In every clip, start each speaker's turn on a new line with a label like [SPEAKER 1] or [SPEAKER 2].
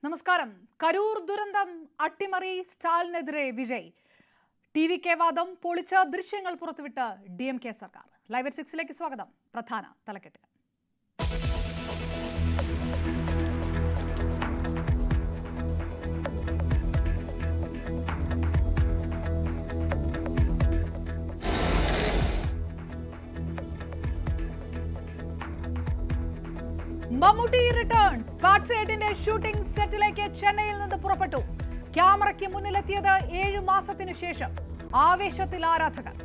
[SPEAKER 1] നമസ്കാരം. കരൂർ ദുരന്തം അട്ടിമറി സ്റ്റാലിനെതിരെ വിജയ്. ടിവികെ വാദം പൊളിച്ച ദൃശ്യങ്ങൾ പുറത്തുവിട്ട് DMK സർക്കാർ. ലൈവ് 6ലേക്ക് സ്വാഗതം. പ്രധാന തലക്കെട്ട്. മമ്മൂട്ടി റിട്ടേൺസ്. പാട്രിയറ്റിന്റെ ഷൂട്ടിംഗ് സെറ്റിലേക്ക് ചെന്നൈയിൽ നിന്ന് പുറപ്പെട്ടു. ക്യാമറയ്ക്ക് മുന്നിലെത്തിയത് 7 മാസത്തിനു ശേഷം. ആവേശത്തിൽ ആരാധകർ.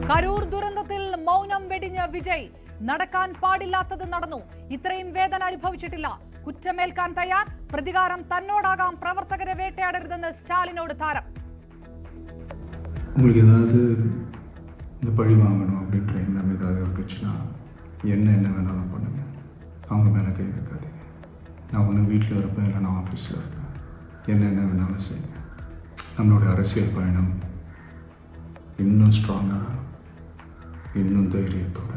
[SPEAKER 1] കരൂർ ദുരന്തത്തിൽ മൗനം വെടിഞ്ഞ വിജയ്. നടക്കാൻ പാടില്ലാത്തത് നടന്നു. ഇത്രയും വേദന അനുഭവിച്ചിട്ടില്ല. കുറ്റമേൽക്കാൻ തയ്യാർ. പ്രതികാരം തന്നോടാകാം. പ്രവർത്തകരെ വേട്ടയാടരുതെന്ന് സ്റ്റാലിനോട് താരം.
[SPEAKER 2] உங்களுக்கு ஏதாவது இந்த பழி வாங்கணும் அப்படின்ற எண்ணம் ஏதாவது இருந்துச்சுன்னா என்ன வேணாலும் பண்ணுங்க, அவங்க மேலே கை வைக்காதீங்க. நான் ஒன்று வீட்டில் இருப்பேன், இல்லை நான் ஆஃபீஸில் இருப்பேன். என்ன வேணாலும் செய்யுங்க. நம்மளுடைய அரசியல் பயணம் இன்னும் ஸ்ட்ராங்காக, இன்னும் தைரியத்தோட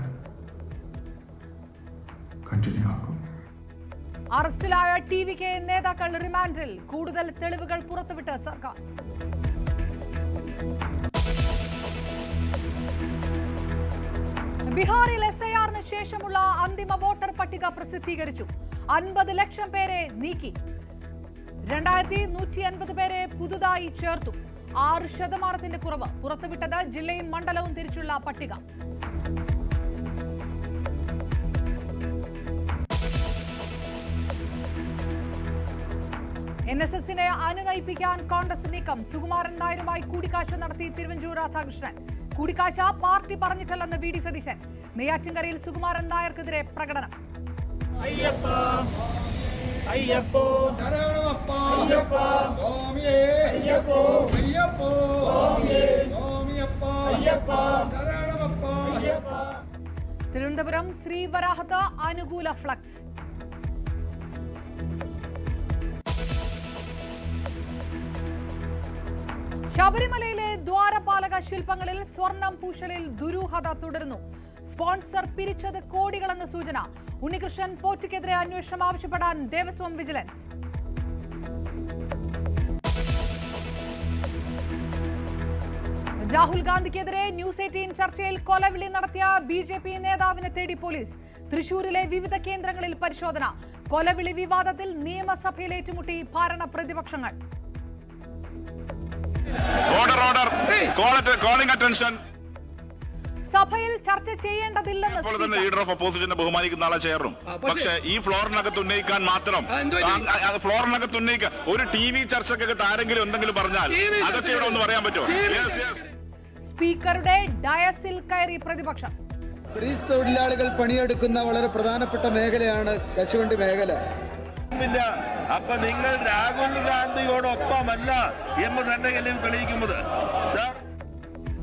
[SPEAKER 2] കണ്ടിന്യൂ ആകും.
[SPEAKER 1] അറസ്റ്റിലായ TVK നേതാക്കൾ റിമാൻഡിൽ. കൂടുതൽ തെളിവുകൾ പുറത്തുവിട്ട് സർക്കാർ. ബീഹാറിൽ SIR-ന് ശേഷമുള്ള അന്തിമ വോട്ടർ പട്ടിക പ്രസിദ്ധീകരിച്ചു. 50 ലക്ഷം പേരെ നീക്കി. 2150 പേരെ പുതുതായി ചേർത്തു. 6% കുറവ്. പുറത്തുവിട്ടത് ജില്ലയും മണ്ഡലവും തിരിച്ചുള്ള പട്ടിക. NSS-നെ അനുനയിപ്പിക്കാൻ കോൺഗ്രസ് നീക്കം. സുകുമാരൻ നായരുമായി കൂടിക്കാഴ്ച നടത്തി തിരുവഞ്ചൂർ രാധാകൃഷ്ണൻ. കൂടിക്കാഴ്ച പാർട്ടി പറഞ്ഞിട്ടില്ലെന്ന് VD സതീശൻ. നെയ്യാറ്റിൻകരയിൽ സുകുമാരൻ നായർക്കെതിരെ പ്രകടനം. തിരുവനന്തപുരം ശ്രീവരാഹത്ത് അനുകൂല ഫ്ലക്സ്. ശബരിമലയിലെ ദ്വാരപാലക ശില്പങ്ങളിൽ സ്വർണം പൂശലിൽ ദുരൂഹത തുടരുന്നു. സ്പോൺസർ പിരിച്ചത് കോടികളെന്ന സൂചന. ഉണ്ണികൃഷ്ണൻ പോറ്റിക്കെതിരെ അന്വേഷണം ആവശ്യപ്പെടാൻ ദേവസ്വം വിജിലൻസ്. രാഹുൽ ഗാന്ധിക്കെതിരെ ന്യൂസ് 18 ചർച്ചയിൽ കൊലവിളി നടത്തിയ BJP നേതാവിനെ തേടി പോലീസ്. തൃശൂരിലെ വിവിധ കേന്ദ്രങ്ങളിൽ പരിശോധന. കൊലവിളി വിവാദത്തിൽ നിയമസഭയിൽ ഏറ്റുമുട്ടി ഭരണ പ്രതിപക്ഷങ്ങൾ. സഭയിൽ ചർച്ച ചെയ്യേണ്ടതില്ലെന്ന്
[SPEAKER 3] ലീഡർ ഓഫ് ഓപ്പോസിഷനെ ബഹുമാനിക്കുന്ന ആളെ ചേർന്നു. പക്ഷേ ഈ ഫ്ലോറിനകത്ത് ഉന്നയിക്കാൻ മാത്രം ഒരു TV ചർച്ചക്കകത്ത് ആരെങ്കിലും എന്തെങ്കിലും പറഞ്ഞാൽ അതൊക്കെ ഇവിടെ ഒന്ന് പറയാൻ പറ്റുമോ?
[SPEAKER 1] സ്പീക്കറുടെ ഡയസിൽ കയറി പ്രതിപക്ഷം.
[SPEAKER 4] സ്ത്രീ തൊഴിലാളികൾ പണിയെടുക്കുന്ന വളരെ പ്രധാനപ്പെട്ട മേഖലയാണ് കശുവണ്ടി മേഖല.
[SPEAKER 5] അപ്പൊ നിങ്ങൾ രാഹുൽ ഗാന്ധിയോടൊപ്പമല്ല എന്ന് തന്നെ തെളിയിക്കുന്നത്.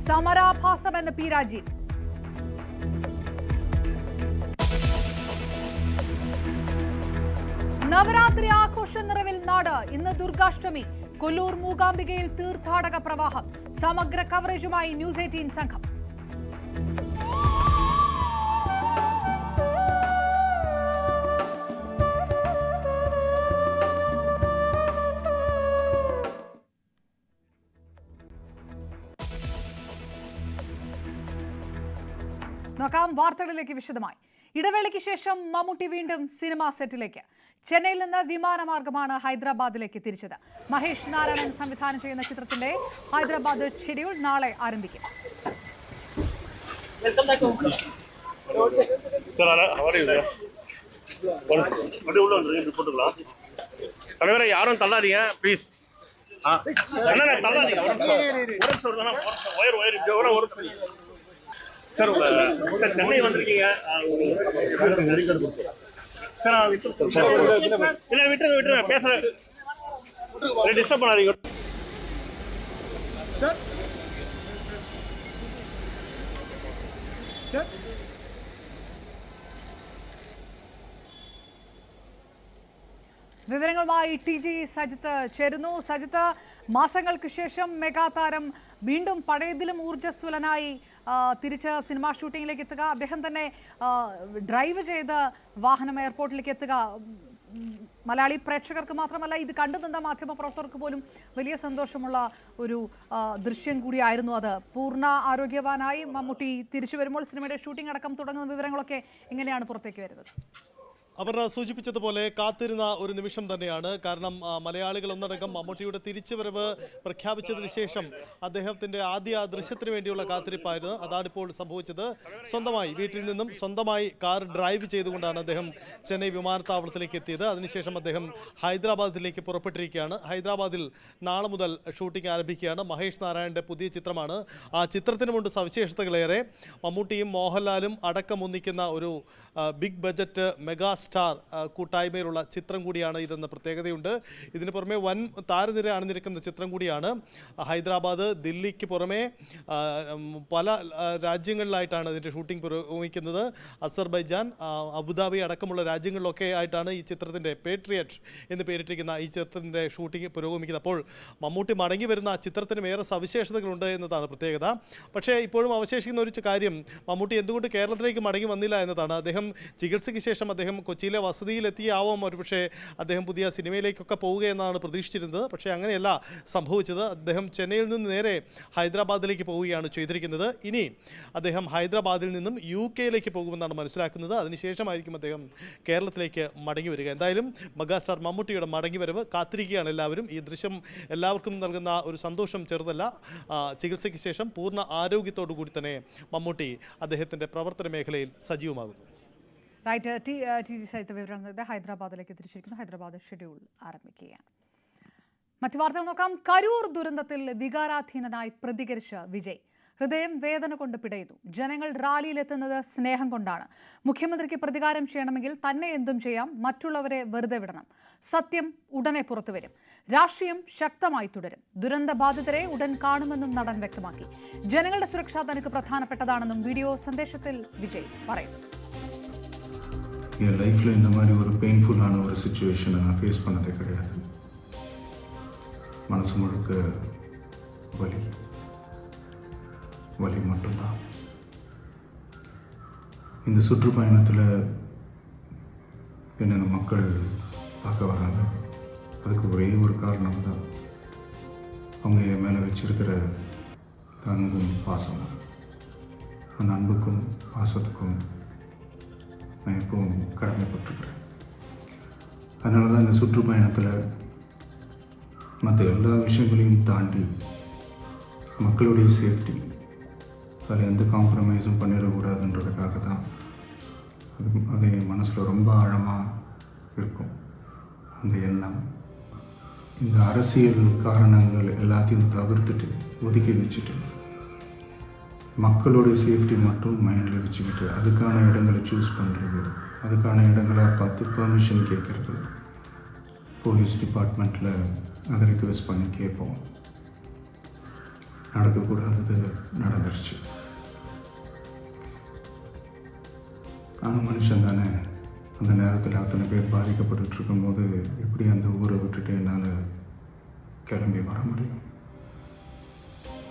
[SPEAKER 1] സമരാഭാസമെന്ന് P. രാജീവ്. നവരാത്രി ആഘോഷ നിറവിൽ നാട്. ഇന്ന് ദുർഗാഷ്ടമി. കൊല്ലൂർ മൂകാംബികയിൽ തീർത്ഥാടക പ്രവാഹം. സമഗ്ര കവറേജുമായി ന്യൂസ് 18 സംഘം. നോക്കാം വാർത്തകളിലേക്ക് വിശദമായി. ഇടവേളയ്ക്ക് ശേഷം മമ്മൂട്ടി വീണ്ടും സിനിമാ സെറ്റിലേക്ക്. ചെന്നൈയിൽ നിന്ന് വിമാനമാർഗമാണ് ഹൈദരാബാദിലേക്ക് തിരിച്ചത്. മഹേഷ് നാരായണൻ സംവിധാനം ചെയ്യുന്ന ചിത്രത്തിന്റെ ഹൈദരാബാദ് ഷെഡ്യൂൾ നാളെ ആരംഭിക്കും.
[SPEAKER 6] யாரும் தள்ளாதீங்க ப்ளீஸ். சார் சென்னை வந்திருக்கீங்க. இல்ல விட்டுருங்க பேசுறேன். டிஸ்டர்ப் பண்ணாதீங்க சார்.
[SPEAKER 1] വിവരങ്ങളുമായി TG സജിത്ത് ചേരുന്നു. സജിത്ത്, മാസങ്ങൾക്ക് ശേഷം മെഗാ താരം വീണ്ടും പഴയതിലും ഊർജ്ജസ്വലനായി തിരിച്ച് സിനിമാ ഷൂട്ടിങ്ങിലേക്ക് എത്തുക, അദ്ദേഹം തന്നെ ഡ്രൈവ് ചെയ്ത് വാഹനം എയർപോർട്ടിലേക്ക് എത്തുക മലയാളി പ്രേക്ഷകർക്ക് മാത്രമല്ല ഇത് കണ്ടുനിന്ന മാധ്യമപ്രവർത്തകർക്ക് പോലും വലിയ സന്തോഷമുള്ള ഒരു ദൃശ്യം കൂടിയായിരുന്നു അത്. പൂർണ്ണ ആരോഗ്യവാനായി മമ്മൂട്ടി തിരിച്ചു വരുമ്പോൾ സിനിമയുടെ ഷൂട്ടിംഗ് അടക്കം തുടങ്ങുന്ന വിവരങ്ങളൊക്കെ എങ്ങനെയാണ് പുറത്തേക്ക് വരുന്നത്?
[SPEAKER 7] അവർ സൂചിപ്പിച്ചതുപോലെ കാത്തിരുന്ന ഒരു നിമിഷം തന്നെയാണ്. കാരണം മലയാളികൾ ഒന്നടങ്കം മമ്മൂട്ടിയുടെ തിരിച്ചുവരവ് പ്രഖ്യാപിച്ചതിന് ശേഷം അദ്ദേഹത്തിൻ്റെ ആദ്യ ദൃശ്യത്തിന് വേണ്ടിയുള്ള കാത്തിരിപ്പായിരുന്നു. അതാണിപ്പോൾ സംഭവിച്ചത്. സ്വന്തമായി വീട്ടിൽ നിന്നും സ്വന്തമായി കാർ ഡ്രൈവ് ചെയ്തുകൊണ്ടാണ് അദ്ദേഹം ചെന്നൈ വിമാനത്താവളത്തിലേക്ക് എത്തിയത്. അതിനുശേഷം അദ്ദേഹം ഹൈദരാബാദിലേക്ക് പുറപ്പെട്ടിരിക്കുകയാണ്. ഹൈദരാബാദിൽ നാളെ മുതൽ ഷൂട്ടിംഗ് ആരംഭിക്കുകയാണ്. മഹേഷ് നാരായണൻ്റെ പുതിയ ചിത്രമാണ്. ആ ചിത്രത്തിനുമുണ്ട് സവിശേഷതകളേറെ. മമ്മൂട്ടിയും മോഹൻലാലും അടക്കം ഒന്നിക്കുന്ന ഒരു ബിഗ് ബജറ്റ് മെഗാ സ്റ്റാർ കൂട്ടായ്മയിലുള്ള ചിത്രം കൂടിയാണ് ഇതെന്ന പ്രത്യേകതയുണ്ട്. ഇതിന് പുറമെ വൻ താരനിര അണിനിരക്കുന്ന ചിത്രം കൂടിയാണ്. ഹൈദരാബാദ്, ദില്ലിക്ക് പുറമെ പല രാജ്യങ്ങളിലായിട്ടാണ് ഇതിൻ്റെ ഷൂട്ടിംഗ് പുരോഗമിക്കുന്നത്. അസർബൈജാൻ, അബുദാബി അടക്കമുള്ള രാജ്യങ്ങളിലൊക്കെ ആയിട്ടാണ് ഈ ചിത്രത്തിൻ്റെ പേട്രിയറ്റ് എന്ന് പേരിട്ടിരിക്കുന്ന ഈ ചിത്രത്തിൻ്റെ ഷൂട്ടിംഗ് പുരോഗമിക്കുന്നത്. അപ്പോൾ മമ്മൂട്ടി മടങ്ങി വരുന്ന ചിത്രത്തിനും ഏറെ സവിശേഷതകളുണ്ട് എന്നതാണ് പ്രത്യേകത. പക്ഷേ ഇപ്പോഴും അവശേഷിക്കുന്ന ഒരു കാര്യം, മമ്മൂട്ടി എന്തുകൊണ്ട് കേരളത്തിലേക്ക് മടങ്ങി വന്നില്ല എന്നതാണ്. അദ്ദേഹം ചികിത്സയ്ക്ക് ശേഷം അദ്ദേഹം കൊച്ചിയിലെ വസതിയിലെത്തിയാവാം ഒരുപക്ഷെ അദ്ദേഹം പുതിയ സിനിമയിലേക്കൊക്കെ പോവുകയെന്നാണ് പ്രതീക്ഷിച്ചിരുന്നത്. പക്ഷേ അങ്ങനെയല്ല സംഭവിച്ചത്. അദ്ദേഹം ചെന്നൈയിൽ നിന്ന് നേരെ ഹൈദരാബാദിലേക്ക് പോവുകയാണ് ചെയ്തിരിക്കുന്നത്. ഇനി അദ്ദേഹം ഹൈദരാബാദിൽ നിന്നും UK പോകുമെന്നാണ് മനസ്സിലാക്കുന്നത്. അതിനുശേഷമായിരിക്കും അദ്ദേഹം കേരളത്തിലേക്ക് മടങ്ങി വരിക. എന്തായാലും മെഗാസ്റ്റാർ മമ്മൂട്ടിയുടെ മടങ്ങി വരവ് കാത്തിരിക്കുകയാണ് എല്ലാവരും. ഈ ദൃശ്യം എല്ലാവർക്കും നൽകുന്ന ഒരു സന്തോഷം ചെറുതല്ല. ചികിത്സയ്ക്ക് ശേഷം പൂർണ്ണ ആരോഗ്യത്തോടു കൂടി തന്നെ മമ്മൂട്ടി അദ്ദേഹത്തിൻ്റെ പ്രവർത്തന മേഖലയിൽ സജീവമാകുന്നു.
[SPEAKER 1] റൈറ്റ്, TG സഹിത വിവരങ്ങൾ ഹൈദരാബാദിലേക്ക് തിരിച്ചിരിക്കുന്നു. ഹൈദരാബാദ് ഷെഡ്യൂൾ ആരംഭിക്കുകയാണ്. മറ്റു വാർത്തകൾ നോക്കാം. കരൂർ ദുരന്തത്തിൽ വികാരാധീനനായി പ്രതികരിച്ച വിജയ്. ഹൃദയം വേദന കൊണ്ട് പിടയുന്നു. ജനങ്ങൾ റാലിയിലെത്തുന്നത് സ്നേഹം കൊണ്ടാണ്. മുഖ്യമന്ത്രിക്ക് പ്രതികാരം ചെയ്യണമെങ്കിൽ തന്നെ എന്തും ചെയ്യാം, മറ്റുള്ളവരെ വെറുതെ വിടണം. സത്യം ഉടനെ പുറത്തുവരും. രാഷ്ട്രീയം ശക്തമായി തുടരും. ദുരന്ത ബാധിതരെ ഉടൻ കാണുമെന്നും നടൻ വ്യക്തമാക്കി. ജനങ്ങളുടെ സുരക്ഷ തനിക്ക് പ്രധാനപ്പെട്ടതാണെന്നും വീഡിയോ സന്ദേശത്തിൽ വിജയ് പറയുന്നു.
[SPEAKER 2] என் லைஃப்பில் இந்த மாதிரி ஒரு பெயின்ஃபுல்லான ஒரு சுச்சுவேஷனை நான் ஃபேஸ் பண்ணதே கிடையாது. மனசு முழுக்க வலி வலி மட்டும்தான். இந்த சுற்றுப்பயணத்தில் என்னென்ன மக்கள் பார்க்க வராங்க, அதுக்கு ஒரே ஒரு காரணம் தான், அவங்க என் மேலே வச்சிருக்கிற அன்பும் பாசம். அந்த அன்புக்கும் பாசத்துக்கும் நான் எப்பவும் கடமைப்பட்டிருக்கிறேன். அதனால தான் இந்த சுற்றுப்பயணத்தில் மற்ற எல்லா விஷயங்களையும் தாண்டி மக்களுடைய சேஃப்டி, அதில் எந்த காம்ப்ரமைஸும் பண்ணிடக்கூடாதுன்றதுக்காக தான் அது என் மனசில் ரொம்ப ஆழமாக இருக்கும். அந்த எண்ணம், இந்த அரசியல் காரணங்கள் எல்லாத்தையும் தவிர்த்துட்டு ஒதுக்கி வச்சுட்டு மக்களோட சேஃப்டி மட்டும் மைண்டில் வச்சுக்கிட்டு அதுக்கான இடங்களை சூஸ் பண்ணுறது, அதுக்கான இடங்களை பார்த்து பெர்மிஷன் கேட்குறது, போலீஸ் டிபார்ட்மெண்ட்டில் அதை ரிக்வெஸ்ட் பண்ணி கேட்போம். நடக்கக்கூடாதது நடந்துருச்சு. ஆனால் மனுஷன் தானே, அந்த நேரத்தில் அத்தனை பேர் பாதிக்கப்பட்டு இருக்கும்போது எப்படி அந்த ஊரை விட்டுட்டு என்னால் கிளம்பி வர முடியும்?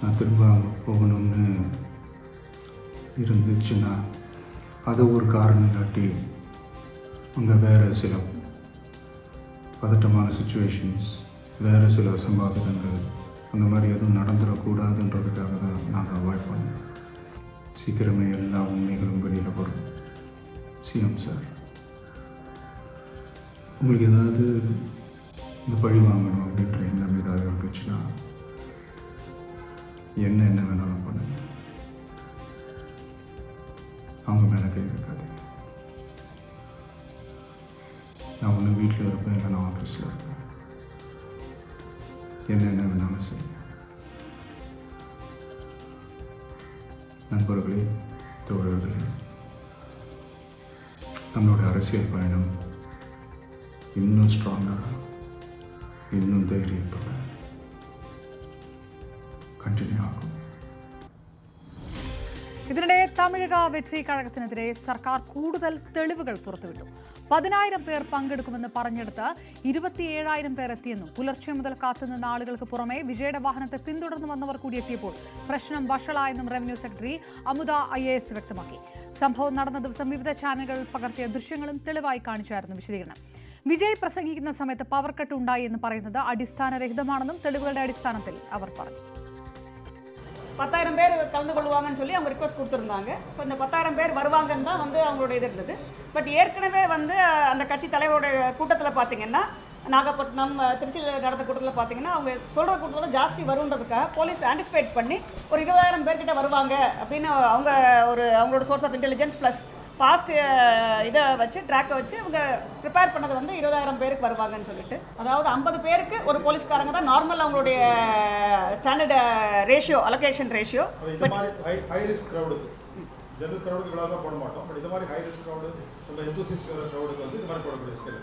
[SPEAKER 2] நான் திரும்ப அங்கே போகணும்னு இருந்துச்சுன்னா அதை ஒரு காரணம் காட்டி அங்கே வேறு சில பதட்டமான சுச்சுவேஷன்ஸ், வேறு சில அசம்பாவிதங்கள் அந்த மாதிரி எதுவும் நடந்துடக்கூடாதுன்றதுக்காக தான் நாங்கள் அவாய்ட் பண்ணோம். சீக்கிரமே எல்லா உண்மைகளும் வெளியில் வரும். சிஎம் சார், உங்களுக்கு ஏதாவது இந்த பழி வாங்கணும் அப்படின்ற எண்ணம் ஏதாவது இருந்துச்சுன்னா என்ன வேணாலும் பண்ணுங்க. அவங்க மேலே கை வைக்காது. நான் ஒன்று வீட்டில் இருப்பேன், இல்லை நான் ஆஃபீஸில் இருப்பேன். என்ன வேணாலும் செய்யுங்க. நண்பர்களே, தோழர்களே, நம்மளோட அரசியல் பயணம் இன்னும் ஸ்ட்ராங்காக, இன்னும் தைரியத்தோட കണ്ടിന്യൂ ആക്കും.
[SPEAKER 1] ഇതിനിടെ തമിഴക വെട്രി കഴകത്തിനെതിരെ സർക്കാർ കൂടുതൽ തെളിവുകൾ പുറത്തുവിട്ടു. 10,000 പേർ പങ്കെടുക്കുമെന്ന് പറഞ്ഞെടുത്ത് 27,000 പേർ എത്തിയെന്നും പുലർച്ചെ മുതൽ കാത്തുനിന്ന ആളുകൾക്ക് പുറമെ വിജയുടെ വാഹനത്തെ പിന്തുടർന്നു വന്നവർ കൂടി എത്തിയപ്പോൾ പ്രശ്നം വഷളായെന്നും റവന്യൂ സെക്രട്ടറി അമുദ IAS വ്യക്തമാക്കി. സംഭവം നടന്ന ദിവസം വിവിധ ചാനലുകൾ പകർത്തിയ ദൃശ്യങ്ങളും തെളിവായി കാണിച്ചായിരുന്നു വിശദീകരണം. വിജയ് പ്രസംഗിക്കുന്ന സമയത്ത് പവർ കട്ട് ഉണ്ടായി എന്ന് പറയുന്നത് അടിസ്ഥാനരഹിതമാണെന്നും തെളിവുകളുടെ അടിസ്ഥാനത്തിൽ അവർ പറഞ്ഞു.
[SPEAKER 8] 10,000 பேர் கலந்து கொள்வாங்கன்னு சொல்லி அவங்க ரிக்வஸ்ட் கொடுத்துருந்தாங்க. ஸோ இந்த 10,000 பேர் வருவாங்கன்னு தான் அவங்களோட இது இருந்தது. பட் ஏற்கனவே அந்த கட்சி தலைவரோட கூட்டத்தில் பார்த்தீங்கன்னா நாகப்பட்டினம் திருச்சியில் நடந்த கூட்டத்தில் பார்த்தீங்கன்னா அவங்க சொல்கிற கூட்டத்தில் ஜாஸ்தி வருன்றதுக்காக போலீஸ் ஆன்டிசிபேட் பண்ணி ஒரு 20,000 பேர்கிட்ட வருவாங்க அப்படின்னு அவங்களோட source of intelligence plus past இதை வச்சு ட்ராக்கை வச்சு அவங்க ப்ரிப்பேர் பண்ணது 20,000 பேருக்கு வருவாங்கன்னு சொல்லிட்டு, அதாவது 50 பேருக்கு ஒரு போலீஸ்காரங்க தான் நார்மல் அவங்களுடைய standard ratio allocation ratio.
[SPEAKER 9] High risk க்ரௌடுக்கு ஜெனரல் க்ரௌடுக்கு இவ்வளோ தான் போட மாட்டோம். பட் இது மாதிரி ஹை ரிஸ்க் க்ரௌடு ரொம்ப எந்தூசிஸ்ட் க்ரௌடுக்கு இது மாதிரி போடக்கூடிய ஸ்கேல்.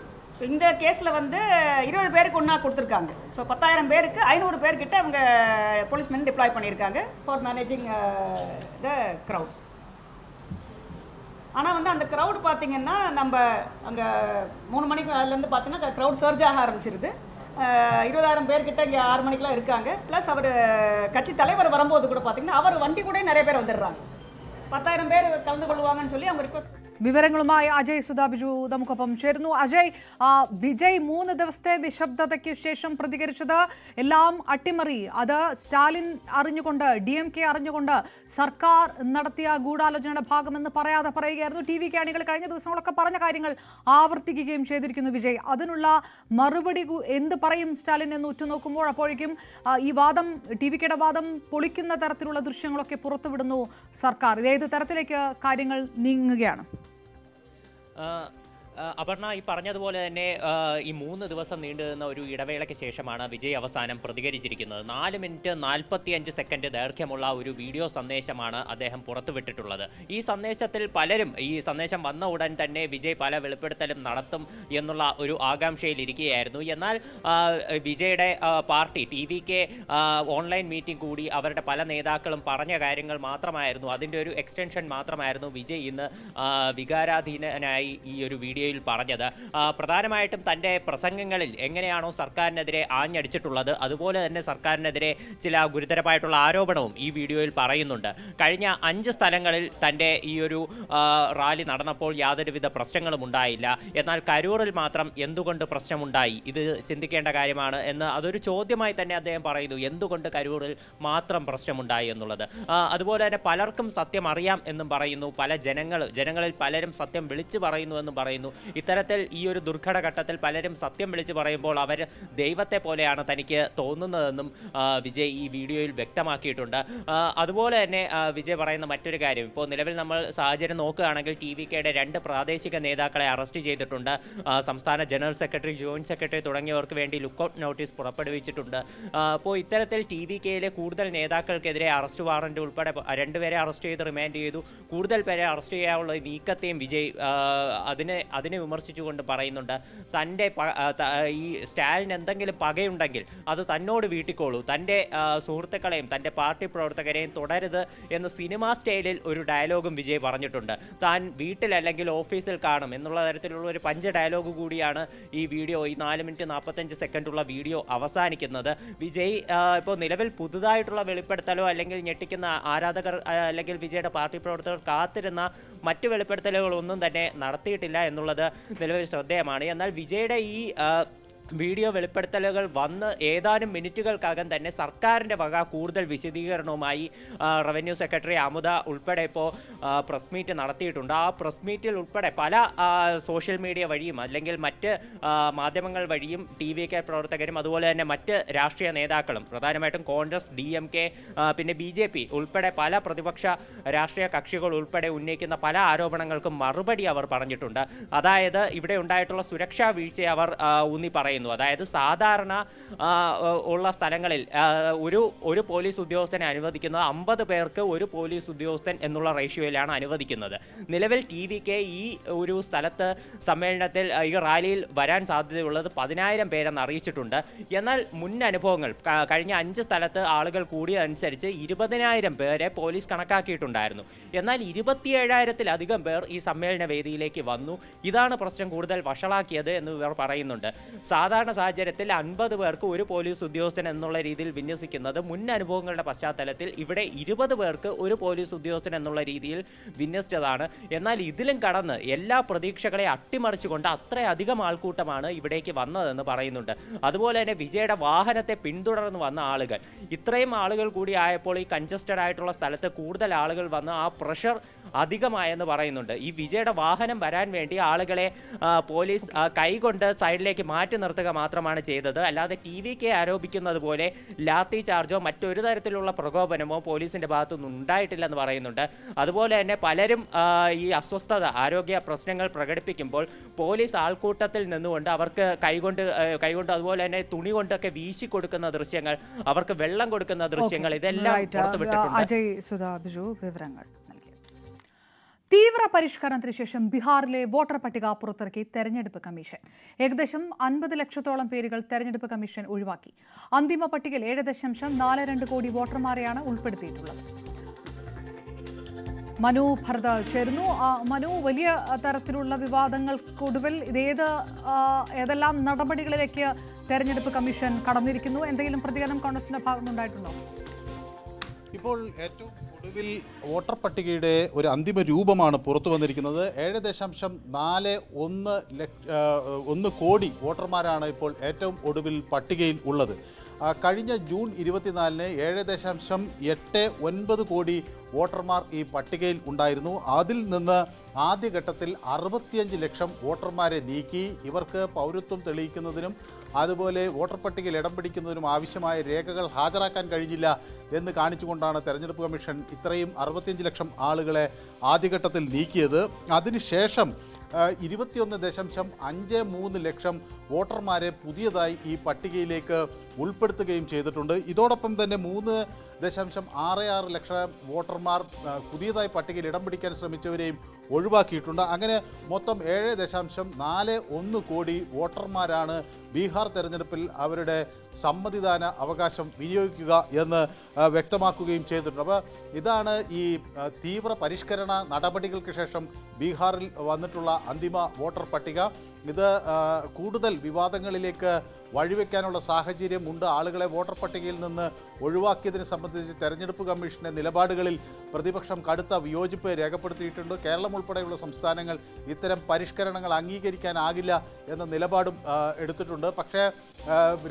[SPEAKER 8] இந்த கேஸில் 20 பேருக்கு ஒன்றா கொடுத்துருக்காங்க. ஸோ 10,000 பேருக்கு 500 பேர்கிட்ட அவங்க போலீஸ்மென் டிப்ளாய் பண்ணியிருக்காங்க ஃபார் மேனேஜிங் த க்ரௌட். ஆனால் அந்த க்ரௌட் பார்த்தீங்கன்னா நம்ம அங்கே 3 மணிக்குலேருந்து பார்த்தீங்கன்னா க்ரௌட் சர்ஜ் ஆக ஆரம்பிச்சிருது. 20,000 பேர்கிட்ட இங்கே 6 மணிக்கெலாம் இருக்காங்க. ப்ளஸ் அவர் கட்சி தலைவர் வரும்போது கூட பார்த்தீங்கன்னா அவர் வண்டி கூட நிறைய பேர் வந்துடுறாங்க. 10,000 பேர் கலந்து கொள்வாங்கன்னு சொல்லி அவங்க ரிக்வஸ்ட்.
[SPEAKER 1] വിവരങ്ങളുമായി അജയ് സുധാബിജു നമുക്കൊപ്പം ചേരുന്നു. അജയ്, വിജയ് 3 ദിവസത്തെ നിശബ്ദതയ്ക്ക് ശേഷം പ്രതികരിച്ചത് എല്ലാം അട്ടിമറി, അത് സ്റ്റാലിൻ അറിഞ്ഞുകൊണ്ട് DMK അറിഞ്ഞുകൊണ്ട് സർക്കാർ നടത്തിയ ഗൂഢാലോചനയുടെ ഭാഗമെന്ന് പറയാതെ പറയുകയായിരുന്നു. TV കാണികൾ കഴിഞ്ഞ ദിവസങ്ങളൊക്കെ പറഞ്ഞ കാര്യങ്ങൾ ആവർത്തിക്കുകയും ചെയ്തിരിക്കുന്നു വിജയ്. അതിനുള്ള മറുപടി എന്ത് പറയും സ്റ്റാലിൻ എന്ന് ഉറ്റുനോക്കുമ്പോൾ അപ്പോഴേക്കും ഈ വാദം TVKയുടെ വാദം പൊളിക്കുന്ന തരത്തിലുള്ള ദൃശ്യങ്ങളൊക്കെ പുറത്തുവിടുന്നു സർക്കാർ. ഇതേത് തരത്തിലേക്ക് കാര്യങ്ങൾ നീങ്ങുകയാണ്?
[SPEAKER 10] അപർണ, ഈ പറഞ്ഞതുപോലെ തന്നെ ഈ 3 ദിവസം നീണ്ടുനിന്ന ഒരു ഇടവേളയ്ക്ക് ശേഷമാണ് വിജയ് അവസാനം പ്രതികരിച്ചിരിക്കുന്നത്. 4 മിനിറ്റ് 45 സെക്കൻഡ് ദൈർഘ്യമുള്ള ഒരു വീഡിയോ സന്ദേശമാണ് അദ്ദേഹം പുറത്തുവിട്ടിട്ടുള്ളത്. ഈ സന്ദേശത്തിൽ പലരും ഈ സന്ദേശം വന്ന ഉടൻ തന്നെ വിജയ് പല വെളിപ്പെടുത്തലും നടത്തും എന്നുള്ള ഒരു ആകാംക്ഷയിലിരിക്കുകയായിരുന്നു. എന്നാൽ വിജയുടെ പാർട്ടി TVK ഓൺലൈൻ മീറ്റിംഗ് കൂടി അവരുടെ പല നേതാക്കളും പറഞ്ഞ കാര്യങ്ങൾ മാത്രമായിരുന്നു, അതിൻ്റെ ഒരു എക്സ്റ്റൻഷൻ മാത്രമായിരുന്നു വിജയ് ഇന്ന് വികാരാധീനനായി ഈ ഒരു വീഡിയോയിൽ പറഞ്ഞത്. പ്രധാനമായിട്ടും തൻ്റെ പ്രസംഗങ്ങളിൽ എങ്ങനെയാണോ സർക്കാരിനെതിരെ ആഞ്ഞടിച്ചിട്ടുള്ളത് അതുപോലെ തന്നെ സർക്കാരിനെതിരെ ചില ഗുരുതരമായിട്ടുള്ള ആരോപണവും ഈ വീഡിയോയിൽ പറയുന്നുണ്ട്. കഴിഞ്ഞ 5 സ്ഥലങ്ങളിൽ തൻ്റെ ഈ ഒരു റാലി നടന്നപ്പോൾ യാതൊരുവിധ പ്രശ്നങ്ങളും ഉണ്ടായില്ല, എന്നാൽ കരൂറിൽ മാത്രം എന്തുകൊണ്ട് പ്രശ്നമുണ്ടായി, ഇത് ചിന്തിക്കേണ്ട കാര്യമാണ് എന്ന് അതൊരു ചോദ്യമായി തന്നെ അദ്ദേഹം പറയുന്നു. എന്തുകൊണ്ട് കരൂറിൽ മാത്രം പ്രശ്നമുണ്ടായി എന്നുള്ളത്. അതുപോലെ തന്നെ പലർക്കും സത്യം അറിയാം എന്നും പറയുന്നു. ജനങ്ങളിൽ പലരും സത്യം വിളിച്ചു പറയുന്നു എന്നും പറയുന്നു. ഇത്തരത്തിൽ ഈ ഒരു ദുർഘട ഘട്ടത്തിൽ പലരും സത്യം വിളിച്ചു പറയുമ്പോൾ അവർ ദൈവത്തെ പോലെയാണ് തനിക്ക് തോന്നുന്നതെന്നും വിജയ് ഈ വീഡിയോയിൽ വ്യക്തമാക്കിയിട്ടുണ്ട്. അതുപോലെ തന്നെ വിജയ് പറയുന്ന മറ്റൊരു കാര്യം, ഇപ്പോൾ നിലവിൽ നമ്മൾ സാഹചര്യം നോക്കുകയാണെങ്കിൽ TVKയുടെ 2 പ്രാദേശിക നേതാക്കളെ അറസ്റ്റ് ചെയ്തിട്ടുണ്ട്. സംസ്ഥാന ജനറൽ സെക്രട്ടറി, ജോയിന്റ് സെക്രട്ടറി തുടങ്ങിയവർക്ക് വേണ്ടി ലുക്കൌട്ട് നോട്ടീസ് പുറപ്പെടുവിച്ചിട്ടുണ്ട്. അപ്പോൾ ഇത്തരത്തിൽ TVKയിലെ കൂടുതൽ നേതാക്കൾക്കെതിരെ അറസ്റ്റ് വാറന്റ് ഉൾപ്പെടെ 2 പേരെ അറസ്റ്റ് ചെയ്ത് റിമാൻഡ് ചെയ്തു. കൂടുതൽ പേരെ അറസ്റ്റ് ചെയ്യാനുള്ള നീക്കത്തെയും വിജയ് അതിനെ വിമർശിച്ചുകൊണ്ട് പറയുന്നുണ്ട്. തൻ്റെ ഈ സ്റ്റാലിൻ എന്തെങ്കിലും പകയുണ്ടെങ്കിൽ അത് തന്നോട് വീട്ടിക്കോളൂ, തൻ്റെ സുഹൃത്തുക്കളെയും തൻ്റെ പാർട്ടി പ്രവർത്തകരെയും തുടരുത് എന്ന് സിനിമാ സ്റ്റൈലിൽ ഒരു ഡയലോഗും വിജയ് പറഞ്ഞിട്ടുണ്ട്. താൻ വീട്ടിലല്ലെങ്കിൽ ഓഫീസിൽ കാണും എന്നുള്ള തരത്തിലുള്ള ഒരു പഞ്ച് ഡയലോഗ് കൂടിയാണ് ഈ വീഡിയോ, ഈ 4 മിനിറ്റ് 45 സെക്കൻഡുള്ള വീഡിയോ അവസാനിക്കുന്നത്. വിജയ് ഇപ്പോൾ നിലവിൽ പുതുതായിട്ടുള്ള വെളിപ്പെടുത്തലോ അല്ലെങ്കിൽ ഞെട്ടിക്കുന്ന ആരാധകർ അല്ലെങ്കിൽ വിജയുടെ പാർട്ടി പ്രവർത്തകർ കാത്തിരുന്ന മറ്റു വെളിപ്പെടുത്തലുകളൊന്നും തന്നെ നടത്തിയിട്ടില്ല എന്നുള്ളത് നിലവിൽ ശ്രദ്ധേയമാണ്. എന്നാൽ വിജയുടെ ഈ വീഡിയോ വെളിപ്പെടുത്തലുകൾ വന്ന് ഏതാനും മിനിറ്റുകൾക്കകം തന്നെ സർക്കാരിൻ്റെ വക കൂടുതൽ വിശദീകരണവുമായി റവന്യൂ സെക്രട്ടറി അമുദ ഉൾപ്പെടെ ഇപ്പോൾ പ്രസ് മീറ്റ് നടത്തിയിട്ടുണ്ട്. ആ പ്രസ് മീറ്റിൽ ഉൾപ്പെടെ പല സോഷ്യൽ മീഡിയ വഴിയും അല്ലെങ്കിൽ മറ്റ് മാധ്യമങ്ങൾ വഴിയും TVK പ്രവർത്തകരും അതുപോലെ തന്നെ മറ്റ് രാഷ്ട്രീയ നേതാക്കളും പ്രധാനമായിട്ടും കോൺഗ്രസ്, DMK, പിന്നെ BJP ഉൾപ്പെടെ പല പ്രതിപക്ഷ രാഷ്ട്രീയ കക്ഷികൾ ഉൾപ്പെടെ ഉന്നയിക്കുന്ന പല ആരോപണങ്ങൾക്കും മറുപടി അവർ പറഞ്ഞിട്ടുണ്ട്. അതായത് ഇവിടെ ഉണ്ടായിട്ടുള്ള സുരക്ഷാ വീഴ്ചയെ അവർ ഊന്നി പറയുന്നു. പറയുന്നു. അതായത് സാധാരണ ഉള്ള സ്ഥലങ്ങളിൽ ഒരു പോലീസ് ഉദ്യോഗസ്ഥനെ അനുവദിക്കുന്നത് 50 പേർക്ക് ഒരു പോലീസ് ഉദ്യോഗസ്ഥൻ എന്നുള്ള റേഷ്യോയിലാണ് അനുവദിക്കുന്നത്. നിലവിൽ TVK ഈ ഒരു സ്ഥലത്ത് സമ്മേളനത്തിൽ ഈ റാലിയിൽ വരാൻ സാധ്യതയുള്ളത് 10,000 പേരെന്ന് അറിയിച്ചിട്ടുണ്ട്. എന്നാൽ മുൻ അനുഭവങ്ങൾ കഴിഞ്ഞ 5 സ്ഥലത്ത് ആളുകൾ കൂടിയതനുസരിച്ച് 20,000 പേരെ പോലീസ് കണക്കാക്കിയിട്ടുണ്ടായിരുന്നു. എന്നാൽ 27,000-ത്തിലധികം പേർ ഈ സമ്മേളന വേദിയിലേക്ക് വന്നു. ഇതാണ് പ്രശ്നം കൂടുതൽ വഷളാക്കിയത് എന്ന് ഇവർ പറയുന്നുണ്ട്. സാധാരണ സാഹചര്യത്തിൽ 50 പേർക്ക് ഒരു പോലീസ് ഉദ്യോഗസ്ഥൻ എന്നുള്ള രീതിയിൽ വിന്യസിക്കുന്നത് മുൻ അനുഭവങ്ങളുടെ പശ്ചാത്തലത്തിൽ ഇവിടെ 20 പേർക്ക് ഒരു പോലീസ് ഉദ്യോഗസ്ഥൻ എന്നുള്ള രീതിയിൽ വിന്യസിച്ചതാണ്. എന്നാൽ ഇതിലും കടന്ന് എല്ലാ പ്രതീക്ഷകളെ അട്ടിമറിച്ചുകൊണ്ട് അത്രയധികം ആൾക്കൂട്ടമാണ് ഇവിടേക്ക് വന്നതെന്ന് പറയുന്നുണ്ട്. അതുപോലെ തന്നെ വിജയുടെ വാഹനത്തെ പിന്തുടർന്ന് വന്ന ആളുകൾ, ഇത്രയും ആളുകൾ കൂടി ആയപ്പോൾ ഈ കൺജസ്റ്റഡ് ആയിട്ടുള്ള സ്ഥലത്ത് കൂടുതൽ ആളുകൾ വന്ന് ആ പ്രഷർ അധികമായെന്ന് പറയുന്നുണ്ട്. ഈ വിജയുടെ വാഹനം വരാൻ വേണ്ടി ആളുകളെ പോലീസ് കൈകൊണ്ട് സൈഡിലേക്ക് മാറ്റി നിർത്തുക മാത്രമാണ് ചെയ്തത്. അല്ലാതെ TVK ആരോപിക്കുന്നത് പോലെ ലാത്തി ചാർജോ മറ്റൊരു തരത്തിലുള്ള പ്രകോപനമോ പോലീസിന്റെ ഭാഗത്തുനിന്ന് ഉണ്ടായിട്ടില്ലെന്ന് പറയുന്നുണ്ട്. അതുപോലെ തന്നെ പലരും ഈ അസ്വസ്ഥത, ആരോഗ്യ പ്രശ്നങ്ങൾ പ്രകടിപ്പിക്കുമ്പോൾ പോലീസ് ആൾക്കൂട്ടത്തിൽ നിന്നുകൊണ്ട് അവർക്ക് കൈകൊണ്ട് അതുപോലെ തന്നെ തുണി കൊണ്ടൊക്കെ വീശി കൊടുക്കുന്ന ദൃശ്യങ്ങൾ, അവർക്ക് വെള്ളം കൊടുക്കുന്ന ദൃശ്യങ്ങൾ, ഇതെല്ലാം പുറത്തുവിട്ടിട്ടുണ്ട്.
[SPEAKER 1] അജയ് സുധാ ബിജു വിവരങ്ങൾ നൽകി. തീവ്ര പരിഷ്കരണത്തിന് ശേഷം ബീഹാറിലെ വോട്ടർ പട്ടിക പുറത്തിറക്കി തെരഞ്ഞെടുപ്പ് കമ്മീഷൻ. ഏകദേശം 50 ലക്ഷത്തോളം പേരുകൾ തെരഞ്ഞെടുപ്പ് കമ്മീഷൻ ഒഴിവാക്കി. അന്തിമ പട്ടികയിൽ 7.42 കോടി വോട്ടർമാരെയാണ് ഉൾപ്പെടുത്തിയിട്ടുള്ളത്. മനു ഭരത ചേരുന്നു. മനു, വലിയ തരത്തിലുള്ള വിവാദങ്ങൾക്കൊടുവിൽ ഏതെല്ലാം നടപടികളിലേക്ക് തെരഞ്ഞെടുപ്പ് കമ്മീഷൻ കടന്നിരിക്കുന്നു? എന്തെങ്കിലും പ്രതികരണം കോൺഗ്രസിന്റെ ഭാഗത്തുനിന്നുണ്ടായിട്ടുണ്ടോ?
[SPEAKER 11] ഇപ്പോൾ ഏറ്റവും ഒടുവിൽ വോട്ടർ പട്ടികയുടെ ഒരു അന്തിമ രൂപമാണ് പുറത്തു വന്നിരിക്കുന്നത്. 7.1 കോടി വോട്ടർമാരാണ് ഇപ്പോൾ ഏറ്റവും ഒടുവിൽ പട്ടികയിൽ ഉള്ളത്. കഴിഞ്ഞ ജൂൺ 24-ന് 7.89 കോടി വോട്ടർമാർ ഈ പട്ടികയിൽ ഉണ്ടായിരുന്നു. അതിൽ നിന്ന് ആദ്യഘട്ടത്തിൽ 65 ലക്ഷം വോട്ടർമാരെ നീക്കി. ഇവർക്ക് പൗരത്വം തെളിയിക്കുന്നതിനും അതുപോലെ വോട്ടർ പട്ടികയിൽ ഇടം പിടിക്കുന്നതിനും ആവശ്യമായ രേഖകൾ ഹാജരാക്കാൻ കഴിഞ്ഞില്ല എന്ന് കാണിച്ചുകൊണ്ടാണ് തെരഞ്ഞെടുപ്പ് കമ്മീഷൻ ഇത്രയും 65 ലക്ഷം ആളുകളെ ആദ്യഘട്ടത്തിൽ നീക്കിയത്. അതിനുശേഷം 21.53 ലക്ഷം വോട്ടർമാരെ പുതിയതായി ഈ പട്ടികയിലേക്ക് ഉൾപ്പെടുത്തുകയും ചെയ്തിട്ടുണ്ട്. ഇതോടൊപ്പം തന്നെ 3.66 ലക്ഷം വോട്ടർമാർ പുതിയതായി പട്ടികയിൽ ഇടം പിടിക്കാൻ ശ്രമിച്ചവരെയും ഒഴിവാക്കിയിട്ടുണ്ട്. അങ്ങനെ മൊത്തം 7.41 കോടി വോട്ടർമാരാണ് ബീഹാർ തെരഞ്ഞെടുപ്പിൽ അവരുടെ സമ്മതിദാന അവകാശം വിനിയോഗിക്കുക എന്ന് വ്യക്തമാക്കുകയും ചെയ്തിട്ടുണ്ട്. അപ്പോൾ ഇതാണ് ഈ തീവ്ര പരിഷ്കരണ നടപടികൾക്ക് ശേഷം ബീഹാറിൽ വന്നിട്ടുള്ള അന്തിമ വോട്ടർ പട്ടിക. ഇത് കൂടുതൽ വിവാദങ്ങളിലേക്ക് വഴിവെക്കാനുള്ള സാഹചര്യമുണ്ട്. ആളുകളെ വോട്ടർ പട്ടികയിൽ നിന്ന് ഒഴിവാക്കിയതിനെ സംബന്ധിച്ച് തെരഞ്ഞെടുപ്പ് കമ്മീഷന്റെ നിലപാടുകളിൽ പ്രതിപക്ഷം കടുത്ത വിയോജിപ്പ് രേഖപ്പെടുത്തിയിട്ടുണ്ട്. കേരളം ഉൾപ്പെടെയുള്ള സംസ്ഥാനങ്ങൾ ഇത്തരം പരിഷ്കരണങ്ങൾ അംഗീകരിക്കാനാകില്ല എന്ന നിലപാടും എടുത്തിട്ടുണ്ട്. പക്ഷേ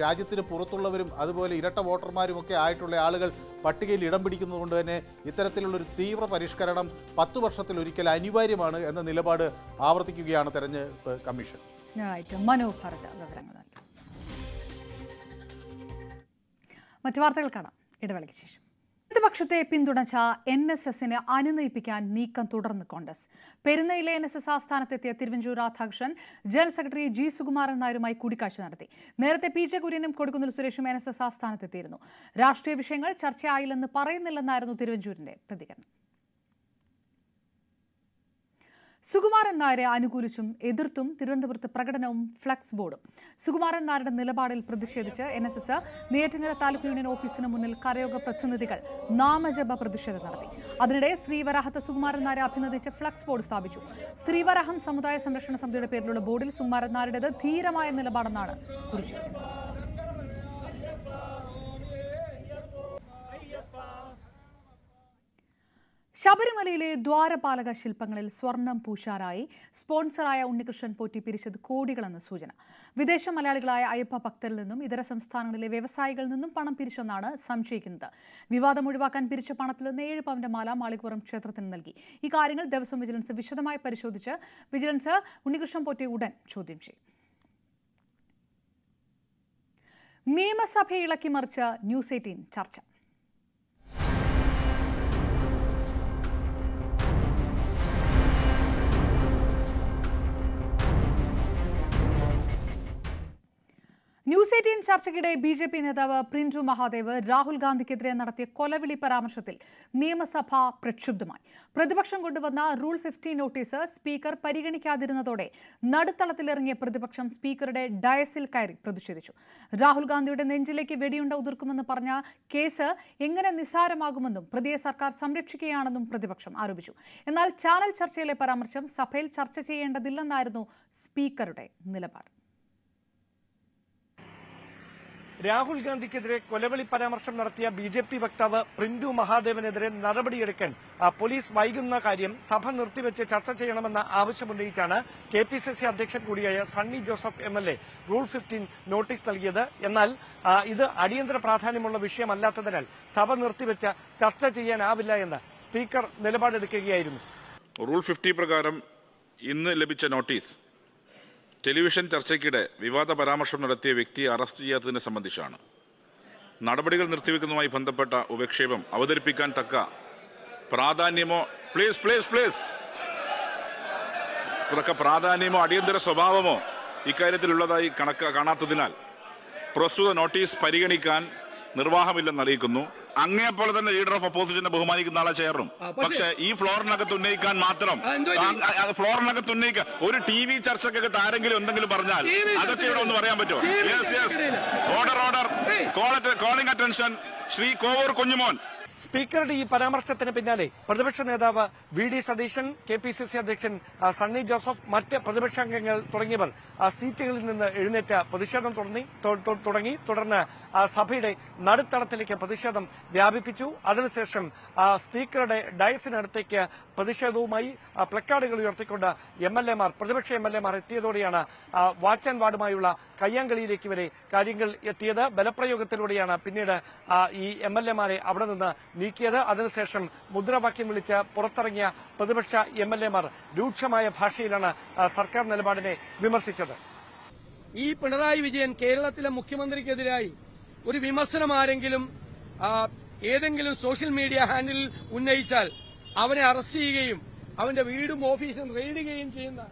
[SPEAKER 11] രാജ്യത്തിന് പുറത്തുള്ളവരും അതുപോലെ ഇരട്ട വോട്ടർമാരുമൊക്കെ ആയിട്ടുള്ള ആളുകൾ പട്ടികയിൽ ഇടം പിടിക്കുന്നതുകൊണ്ട് തന്നെ ഇത്തരത്തിലുള്ളൊരു തീവ്ര പരിഷ്കരണം 10 വർഷത്തിലൊരിക്കൽ അനിവാര്യമാണ് എന്ന നിലപാട് ആവർത്തിക്കുകയാണ് തെരഞ്ഞെടുപ്പ് കമ്മീഷൻ.
[SPEAKER 1] മറ്റു വാർത്തകൾ കാണാം ഇടവേളയ്ക്ക് ശേഷം. പ്രതിപക്ഷത്തെ പിന്തുണച്ച NSSനെ അനുനയിപ്പിക്കാൻ നീക്കം തുടർന്ന് കോൺഗ്രസ്. പെരുന്നയിലെ NSS ആസ്ഥാനത്തെത്തിയ Thiruvanchoor Radhakrishnan general secretary G. Sukumaran നായരുമായി കൂടിക്കാഴ്ച നടത്തി. നേരത്തെ PJ കുര്യനും കൊടിക്കുന്നിൽ സുരേഷും NSS ആസ്ഥാനത്തെത്തിയിരുന്നു. രാഷ്ട്രീയ വിഷയങ്ങൾ ചർച്ചയായില്ലെന്ന് പറയുന്നില്ലെന്നായിരുന്നു തിരുവഞ്ചൂരിന്റെ പ്രതികരണം. സുകുമാരൻ നായരെ അനുകൂലിച്ചും എതിർത്തും തിരുവനന്തപുരത്ത് പ്രകടനവും ഫ്ലക്സ് ബോർഡും. സുകുമാരൻ നായരുടെ നിലപാടിൽ പ്രതിഷേധിച്ച് NSS നെയ്യാറ്റിൻകര താലൂക്ക് യൂണിയൻ ഓഫീസിന് മുന്നിൽ കരയോഗ പ്രതിനിധികൾ നാമജപ പ്രതിഷേധം നടത്തി. അതിനിടെ ശ്രീവരാഹത്ത് സുകുമാരൻ നായരെ അഭിനന്ദിച്ച് ഫ്ലക്സ് ബോർഡ് സ്ഥാപിച്ചു. ശ്രീവരാഹം സമുദായ സംരക്ഷണ സമിതിയുടെ പേരിലുള്ള ബോർഡിൽ സുകുമാരൻ നായരുടേത് ധീരമായ നിലപാടെന്നാണ് കുറിച്ചിരിക്കുന്നത്. ശബരിമലയിലെ ദ്വാരപാലക ശില്പങ്ങളിൽ സ്വർണം പൂശാനായി സ്പോൺസറായ ഉണ്ണികൃഷ്ണൻ പോറ്റി പിരിച്ചത് കോടികളെന്ന് സൂചന. വിദേശ മലയാളികളായ അയ്യപ്പ ഭക്തരിൽ നിന്നും ഇതര സംസ്ഥാനങ്ങളിലെ വ്യവസായികളിൽ നിന്നും പണം പിരിച്ചെന്നാണ് സംശയിക്കുന്നത്. വിവാദം ഒഴിവാക്കാൻ പിരിച്ച പണത്തിൽ നിന്ന് 7 പവന്റെ മാല മാളികപ്പുറം ക്ഷേത്രത്തിന് നൽകി. ഈ കാര്യങ്ങൾ ദേവസ്വം വിജിലൻസ് വിശദമായി പരിശോധിച്ച് വിജിലൻസ് ഉണ്ണികൃഷ്ണൻ പോറ്റി ഉടൻ ചോദ്യം ചെയ്യും. നിയമസഭയെ ഇളക്കിമറിച്ച് ന്യൂസ് 18 ചർച്ച. ന്യൂസ് 18 ചർച്ചയ്ക്കിടെ ബി.ജെ.പി. നേതാവ് പ്രിൻറ്റു മഹാദേവ് രാഹുൽ ഗാന്ധിക്കെതിരെ നടത്തിയ കൊലവിളി പരാമർശത്തിൽ നിയമസഭ പ്രക്ഷുബ്ധമായി. പ്രതിപക്ഷം കൊണ്ടുവന്ന റൂൾ 15 നോട്ടീസ് സ്പീക്കർ പരിഗണിക്കാതിരുന്നതോടെ നടുത്തളത്തിലിറങ്ങിയ പ്രതിപക്ഷം സ്പീക്കറുടെ ഡയസിൽ കയറി പ്രതിഷേധിച്ചു. രാഹുൽ ഗാന്ധിയുടെ നെഞ്ചിലേക്ക് വെടിയുണ്ട ഉതിർക്കുമെന്ന് പറഞ്ഞ കേസ് എങ്ങനെ നിസ്സാരമാകുമെന്നും പ്രതിയെ സർക്കാർ സംരക്ഷിക്കുകയാണെന്നും പ്രതിപക്ഷം ആരോപിച്ചു. എന്നാൽ ചാനൽ ചർച്ചയിലെ പരാമർശം സഭയിൽ ചർച്ച ചെയ്യേണ്ടതില്ലെന്നായിരുന്നു സ്പീക്കറുടെ നിലപാട്.
[SPEAKER 12] രാഹുൽ ഗാന്ധിക്കെതിരെ കൊലവിളി പരാമർശം നടത്തിയ ബി.ജെ.പി. വക്താവ് പ്രിൻറ്റു മഹാദേവനെതിരെ നടപടിയെടുക്കാൻ പോലീസ് വൈകുന്ന കാര്യം സഭ നിർത്തിവെച്ച് ചർച്ച ചെയ്യണമെന്ന ആവശ്യമുന്നയിച്ചാണ് കെ.പി.സി.സി. അധ്യക്ഷൻ കൂടിയായ Sunny Joseph MLA. Rule 15 notice നൽകിയത്. എന്നാൽ ഇത് അടിയന്തര പ്രാധാന്യമുള്ള വിഷയമല്ലാത്തതിനാൽ സഭ നിർത്തിവെച്ച് ചർച്ച ചെയ്യാനാവില്ല എന്ന് സ്പീക്കർ നിലപാടെടുക്കുകയായിരുന്നു.
[SPEAKER 3] റൂൾ 50 പ്രകാരം ഇന്ന് ലഭിച്ച നോട്ടീസ് ടെലിവിഷൻ ചർച്ചയ്ക്കിടെ വിവാദ പരാമർശം നടത്തിയ വ്യക്തിയെ അറസ്റ്റ് ചെയ്യാത്തതിനെ സംബന്ധിച്ചാണ്. നടപടികൾ നിർത്തിവെക്കുന്നതുമായി ബന്ധപ്പെട്ട ഉപക്ഷേപം അവതരിപ്പിക്കാൻ തക്ക പ്രാധാന്യമോ പ്രാധാന്യമോ അടിയന്തര സ്വഭാവമോ ഇക്കാര്യത്തിലുള്ളതായി കാണാത്തതിനാൽ പ്രസ്തുത നോട്ടീസ് പരിഗണിക്കാൻ നിർവാഹമില്ലെന്ന് അറിയിക്കുന്നു. അങ്ങേപോലെ തന്നെ ലീഡർ ഓഫ് ഓപ്പോസിഷനെ ബഹുമാനിക്കുന്ന ആളെ ചേർന്നും, പക്ഷെ ഈ ഫ്ലോറിനകത്ത് ഉന്നയിക്കാൻ മാത്രം ഒരു TV ചർച്ചക്കകത്ത് ആരെങ്കിലും എന്തെങ്കിലും പറഞ്ഞാൽ അതൊക്കെ ഇവിടെ ഒന്ന് പറയാൻ പറ്റുമോ? Order calling attention Shri Kovoor Kunjumon.
[SPEAKER 12] സ്പീക്കറുടെ ഈ പരാമർശത്തിന് പിന്നാലെ പ്രതിപക്ഷ നേതാവ് വി.ഡി. സതീശൻ, കെ.പി.സി.സി. അധ്യക്ഷൻ സണ്ണി ജോസഫ്, മറ്റ് പ്രതിപക്ഷാംഗങ്ങൾ തുടങ്ങിയവർ സീറ്റുകളിൽ നിന്ന് എഴുന്നേറ്റ് പ്രതിഷേധം തുടങ്ങി. തുടർന്ന് സഭയുടെ നടുത്തളത്തിലേക്ക് പ്രതിഷേധം വ്യാപിപ്പിച്ചു. അതിനുശേഷം സ്പീക്കറുടെ ഡയസിനടുത്തേക്ക് പ്രതിഷേധവുമായി പ്ലക്കാർഡുകൾ ഉയർത്തിക്കൊണ്ട് പ്രതിപക്ഷ എം.എൽ.എമാർ എത്തിയതോടെയാണ് വാച്ച് ആൻഡ് വാർഡുമായുള്ള കയ്യാങ്കളിയിലേക്ക് വരെ കാര്യങ്ങൾ എത്തിയത്. ബലപ്രയോഗത്തിലൂടെയാണ് പിന്നീട് ഈ എം.എൽ.എമാരെ അവിടെ നിന്ന് നീക്കിയത്. അതിനുശേഷം മുദ്രാവാക്യം വിളിച്ച് പുറത്തിറങ്ങിയ പ്രതിപക്ഷ എം.എൽ.എമാർ രൂക്ഷമായ ഭാഷയിലാണ് സർക്കാർ നിലപാടിനെ വിമർശിച്ചത്.
[SPEAKER 13] ഈ പിണറായി വിജയൻ കേരളത്തിലെ മുഖ്യമന്ത്രിക്കെതിരായി ഒരു വിമർശനം ആരെങ്കിലും ഏതെങ്കിലും സോഷ്യൽ മീഡിയ ഹാൻഡിലിൽ ഉന്നയിച്ചാൽ അവനെ അറസ്റ്റ് ചെയ്യുകയും അവന്റെ വീടും ഓഫീസും റെയ്ഡ് ചെയ്യുകയും ചെയ്യുന്ന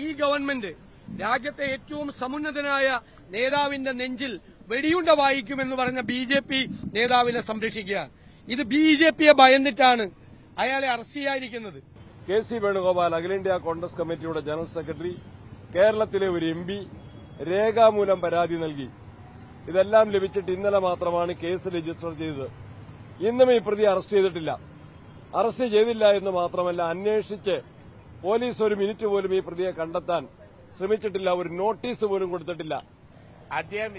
[SPEAKER 13] ഈ ഗവൺമെന്റ് രാജ്യത്തെ ഏറ്റവും സമുന്നതനായ നേതാവിന്റെ നെഞ്ചിൽ വെടിയുണ്ട വായിക്കുമെന്ന് പറഞ്ഞ ബി.ജെ.പി. നേതാവിനെ സംരക്ഷിക്കുകയാണ്. ഇത് ബി.ജെ.പിയെ ഭയന്നിട്ടാണ് അയാളെ അറസ്റ്റ് ചെയ്യാതിരിക്കുന്നത്.
[SPEAKER 14] കെ.സി. വേണുഗോപാൽ അഖിലേന്ത്യാ കോൺഗ്രസ് കമ്മിറ്റിയുടെ ജനറൽ സെക്രട്ടറി, കേരളത്തിലെ ഒരു എം.പി രേഖാമൂലം പരാതി നൽകി. ഇതെല്ലാം ലഭിച്ചിട്ട് ഇന്നലെ മാത്രമാണ് കേസ് രജിസ്റ്റർ ചെയ്തത്. ഇന്നും ഈ പ്രതി അറസ്റ്റ് ചെയ്തിട്ടില്ല. അറസ്റ്റ് ചെയ്തില്ല എന്ന് മാത്രമല്ല, അന്വേഷിച്ച് പോലീസ് ഒരു മിനിറ്റ് പോലും ഈ പ്രതിയെ കണ്ടെത്താൻ ശ്രമിച്ചിട്ടില്ല. ഒരു നോട്ടീസ് പോലും കൊടുത്തിട്ടില്ല.
[SPEAKER 15] അദ്ദേഹം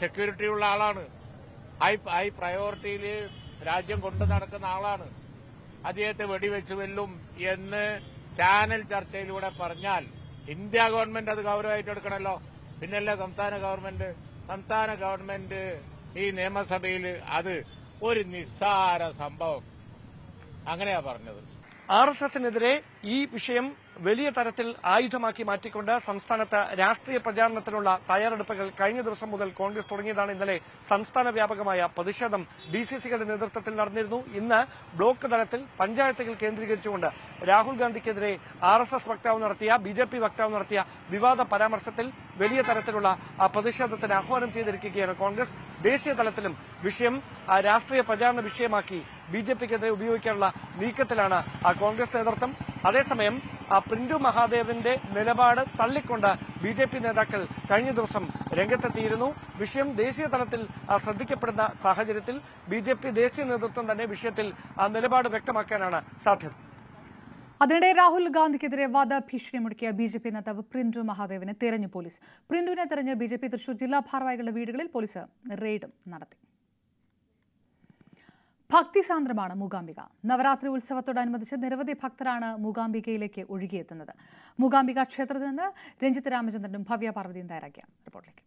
[SPEAKER 15] സെക്യൂരിറ്റിയുള്ള ആളാണ്. ഹൈ പ്രയോറിറ്റിയിൽ രാജ്യം കൊണ്ടു നടക്കുന്ന ആളാണ്. അദ്ദേഹത്തെ വെടിവെച്ച് വെല്ലും എന്ന് ചാനൽ ചർച്ചയിലൂടെ പറഞ്ഞാൽ ഇന്ത്യ ഗവൺമെന്റ് അത് ഗൌരവമായിട്ട് എടുക്കണമല്ലോ. പിന്നല്ലേ സംസ്ഥാന ഗവൺമെന്റ് ഈ നിയമസഭയിൽ അത് ഒരു നിസ്സാര സംഭവം അങ്ങനെയാ പറഞ്ഞത്.
[SPEAKER 12] ആർഎസ്എസിനെതിരെ ഈ വിഷയം വലിയ തരത്തിൽ ആയുധമാക്കി മാറ്റിക്കൊണ്ട് സംസ്ഥാനത്ത് രാഷ്ട്രീയ പ്രചാരണത്തിനുള്ള തയ്യാറെടുപ്പുകൾ കഴിഞ്ഞ ദിവസം മുതൽ കോൺഗ്രസ് തുടങ്ങിയതാണ്. ഇന്നലെ സംസ്ഥാന വ്യാപകമായ പ്രതിഷേധം ഡിസിസികളുടെ നേതൃത്വത്തിൽ നടന്നിരുന്നു. ഇന്ന് ബ്ലോക്ക് തലത്തിൽ പഞ്ചായത്തുകൾ കേന്ദ്രീകരിച്ചുകൊണ്ട് രാഹുൽ ഗാന്ധിക്കെതിരെ ആർഎസ്എസ് വക്താവ് നടത്തിയ ബി.ജെ.പി. വക്താവ് നടത്തിയ വിവാദ പരാമർശത്തിൽ വലിയ തരത്തിലുള്ള പ്രതിഷേധത്തിന് ആഹ്വാനം ചെയ്തിരിക്കുകയാണ് കോൺഗ്രസ്. ദേശീയ തലത്തിലും വിഷയം രാഷ്ട്രീയ പ്രചാരണ വിഷയമാക്കി ബി.ജെ.പിക്കെതിരെ ഉപയോഗിക്കാനുള്ള നീക്കത്തിലാണ് കോൺഗ്രസ് നേതൃത്വം. അതേസമയം പ്രിൻറ്റു മഹാദേവന്റെ നിലപാട് തള്ളിക്കൊണ്ട് ബി.ജെ.പി. നേതാക്കൾ കഴിഞ്ഞ ദിവസം രംഗത്തെത്തിയിരുന്നു. വിഷയം ദേശീയ തലത്തിൽ ശ്രദ്ധിക്കപ്പെടുന്ന സാഹചര്യത്തിൽ ബി.ജെ.പി. ദേശീയ നേതൃത്വം തന്നെ വിഷയത്തിൽ നിലപാട് വ്യക്തമാക്കാനാണ് സാധ്യത.
[SPEAKER 1] അതിനിടെ രാഹുൽ ഗാന്ധിക്കെതിരെ വധഭീഷണി മുടക്കിയ ബി.ജെ.പി. നേതാവ് പ്രിൻറ്റു മഹാദേവനെ തെരഞ്ഞു പോലീസ്. പ്രിൻറ്റുവിനെ തെരഞ്ഞ് ബി.ജെ.പി. തൃശൂർ ജില്ലാ ഭാരവാഹികളുടെ വീടുകളിൽ പോലീസ് റെയ്ഡും നടത്തി. ഭക്തിസാന്ദ്രമാണ് മൂകാംബിക. നവരാത്രി ഉത്സവത്തോടനുബന്ധിച്ച് നിരവധി ഭക്തരാണ് മൂകാംബികയിലേക്ക് ഒഴുകിയെത്തുന്നത്. മൂകാംബിക ക്ഷേത്രത്തിൽ നിന്ന് രഞ്ജിത്ത് രാമചന്ദ്രനും ഭവ്യ പാർവതിയും തയ്യാറാക്കിയ റിപ്പോർട്ടിലേക്ക്.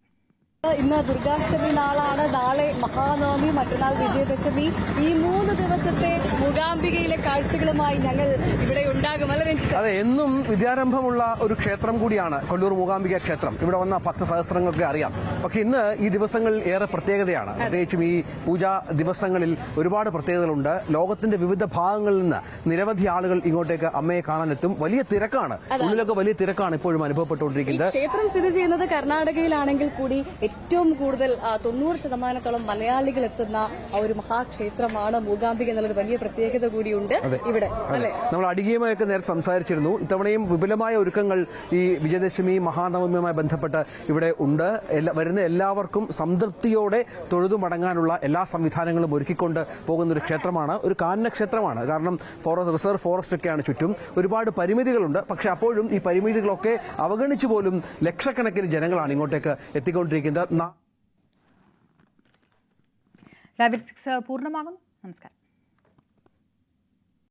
[SPEAKER 16] ഇന്ന് ദുർഗാഷ്ടമി നാളാണ്. നാളെ മഹാനവമി, മറ്റന്നാൾ വിജയദശമി. ഈ 3 ദിവസത്തെ മൂകാംബിക മൂകാംബികയിലെ കാഴ്ചകളുമായി ഞങ്ങൾ ഇവിടെ ഉണ്ടാകും. അല്ലെ രഞ്ജിത്ത്?
[SPEAKER 17] അതെ, എന്നും വിദ്യാരംഭമുള്ള ഒരു ക്ഷേത്രം കൂടിയാണ് കൊല്ലൂർ മൂകാംബിക ക്ഷേത്രം. ഇവിടെ വന്ന ഭക്തസഹസ്രങ്ങൾക്ക് അറിയാം. പക്ഷെ ഇന്ന് ഈ ദിവസങ്ങളിൽ ഏറെ പ്രത്യേകതയാണ്. പ്രത്യേകിച്ചും ഈ പൂജാ ദിവസങ്ങളിൽ ഒരുപാട് പ്രത്യേകതകളുണ്ട്. ലോകത്തിന്റെ വിവിധ ഭാഗങ്ങളിൽ നിന്ന് നിരവധി ആളുകൾ ഇങ്ങോട്ടേക്ക് അമ്മയെ കാണാനെത്തും. വലിയ തിരക്കാണ്, ഉള്ളിലൊക്കെ വലിയ തിരക്കാണ് ഇപ്പോഴും അനുഭവപ്പെട്ടുകൊണ്ടിരിക്കുന്നത്.
[SPEAKER 16] ക്ഷേത്രം സ്ഥിതി ചെയ്യുന്നത് കർണാടകയിലാണെങ്കിൽ കൂടി ഏറ്റവും കൂടുതൽ 90% മലയാളികൾ എത്തുന്ന ഒരു മഹാക്ഷേത്രമാണ് മൂകാംബിക എന്നുള്ളൊരു വലിയ പ്രത്യേകത കൂടിയുണ്ട് ഇവിടെ.
[SPEAKER 17] നമ്മൾ അടികയുമായൊക്കെ നേരത്തെ സംസാരിച്ചിരുന്നു. ഇത്തവണയും വിപുലമായ ഒരുക്കങ്ങൾ ഈ വിജയദശമി മഹാനവമിയുമായി ബന്ധപ്പെട്ട് ഇവിടെ ഉണ്ട്. വരുന്ന എല്ലാവർക്കും സംതൃപ്തിയോടെ തൊഴുതു മടങ്ങാനുള്ള എല്ലാ സംവിധാനങ്ങളും ഒരുക്കിക്കൊണ്ട് പോകുന്ന ഒരു ക്ഷേത്രമാണ്. ഒരു കാനന ക്ഷേത്രമാണ്. കാരണം റിസർവ് ഫോറസ്റ്റ് ഒക്കെയാണ് ചുറ്റും. ഒരുപാട് പരിമിതികളുണ്ട്. പക്ഷെ അപ്പോഴും ഈ പരിമിതികളൊക്കെ അവഗണിച്ചു പോലും ലക്ഷക്കണക്കിന് ജനങ്ങളാണ് ഇങ്ങോട്ടേക്ക് എത്തിക്കൊണ്ടിരിക്കുന്നത്.
[SPEAKER 1] ലൈവ് 6 പൂർണ്ണമാകുന്നു. നമസ്കാരം.